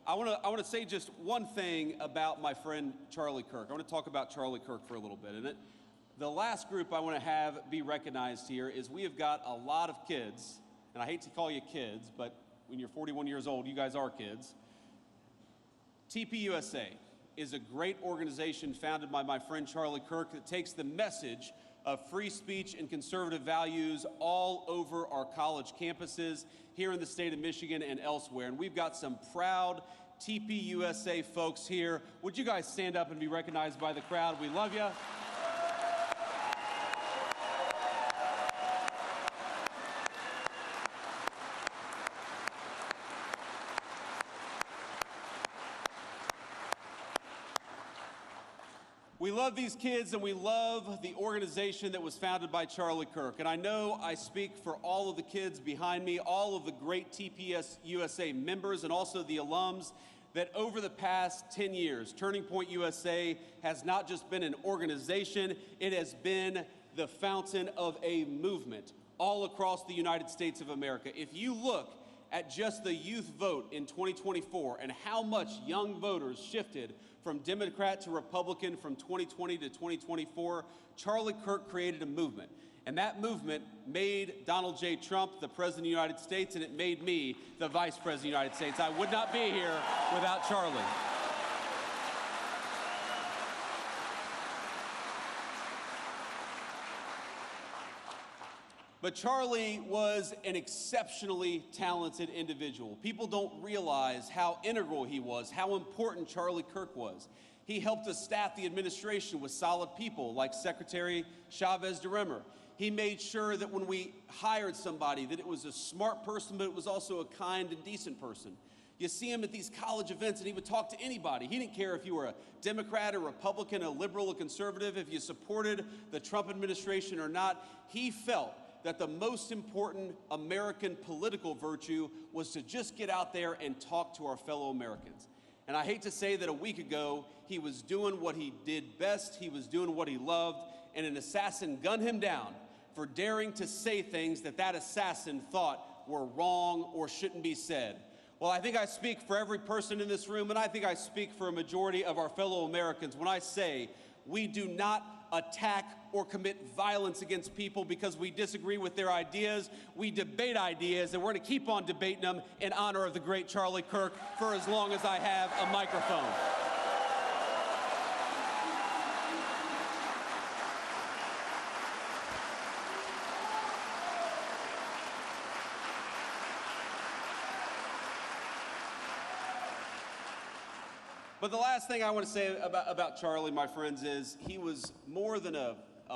I want to say just one thing about my friend Charlie Kirk. I want to talk about Charlie Kirk for a little bit. And the last group I want to have be recognized here is we have got a lot of kids, and I hate to call you kids, but when you're 41 years old, you guys are kids. TPUSA is a great organization founded by my friend Charlie Kirk that takes the message of free speech and conservative values all over our college campuses here in the state of Michigan and elsewhere. And we've got some proud TPUSA folks here. Would you guys stand up and be recognized by the crowd? We love you. We love these kids, and we love the organization that was founded by Charlie Kirk. And I know I speak for all of the kids behind me, all of the great TPUSA members, and also the alums, that over the past 10 years, Turning Point USA has not just been an organization, it has been the fountain of a movement all across the United States of America. If you look at just the youth vote in 2024 and how much young voters shifted from Democrat to Republican from 2020 to 2024, Charlie Kirk created a movement. And that movement made Donald J. Trump the President of the United States, and it made me the Vice President of the United States. I would not be here without Charlie. But Charlie was an exceptionally talented individual. People don't realize how integral he was, how important Charlie Kirk was. He helped us staff the administration with solid people like Secretary Chavez DeRemer. He made sure that when we hired somebody that it was a smart person, but it was also a kind and decent person. You see him at these college events and he would talk to anybody. He didn't care if you were a Democrat, a Republican, a liberal, a conservative, if you supported the Trump administration or not. He felt that the most important American political virtue was to just get out there and talk to our fellow Americans. And I hate to say that a week ago, he was doing what he did best, he was doing what he loved, and an assassin gunned him down for daring to say things that that assassin thought were wrong or shouldn't be said. Well, I think I speak for every person in this room, and I think I speak for a majority of our fellow Americans when I say we do not attack or commit violence against people because we disagree with their ideas. We debate ideas, and we're going to keep on debating them in honor of the great Charlie Kirk for as long as I have a microphone. But the last thing I want to say about Charlie, my friends, is he was more than a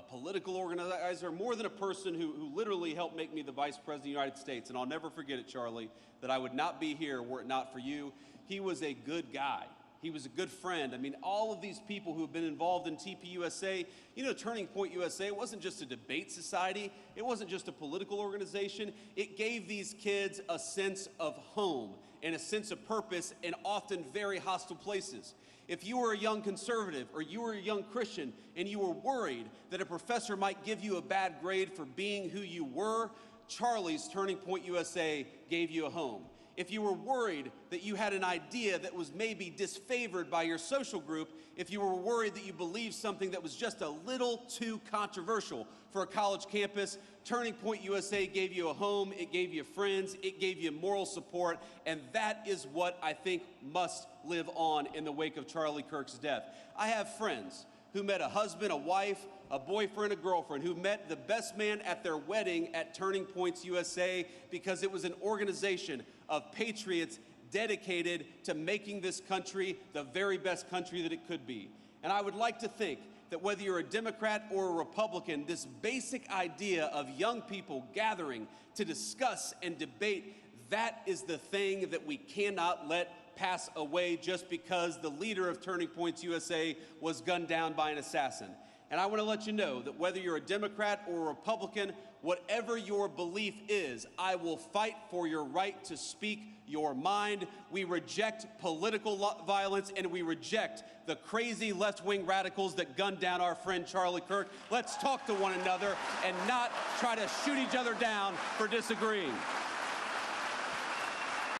political organizer, more than a person who literally helped make me the Vice President of the United States. And I'll never forget it, Charlie, that I would not be here were it not for you. He was a good guy. He was a good friend. I mean, all of these people who have been involved in TPUSA, you know, Turning Point USA, it wasn't just a debate society. It wasn't just a political organization. It gave these kids a sense of home and a sense of purpose in often very hostile places. If you were a young conservative or you were a young Christian and you were worried that a professor might give you a bad grade for being who you were, Charlie's Turning Point USA gave you a home. If you were worried that you had an idea that was maybe disfavored by your social group, if you were worried that you believed something that was just a little too controversial for a college campus, Turning Point USA gave you a home, it gave you friends, it gave you moral support, and that is what I think must live on in the wake of Charlie Kirk's death. I have friends who met a husband, a wife, a boyfriend, a girlfriend, who met the best man at their wedding at Turning Points USA because it was an organization of patriots dedicated to making this country the very best country that it could be. And I would like to think that whether you're a Democrat or a Republican, this basic idea of young people gathering to discuss and debate, that is the thing that we cannot let pass away just because the leader of Turning Points USA was gunned down by an assassin. And I want to let you know that whether you're a Democrat or a Republican, whatever your belief is, I will fight for your right to speak your mind. We reject political violence, and we reject the crazy left-wing radicals that gunned down our friend Charlie Kirk. Let's talk to one another and not try to shoot each other down for disagreeing.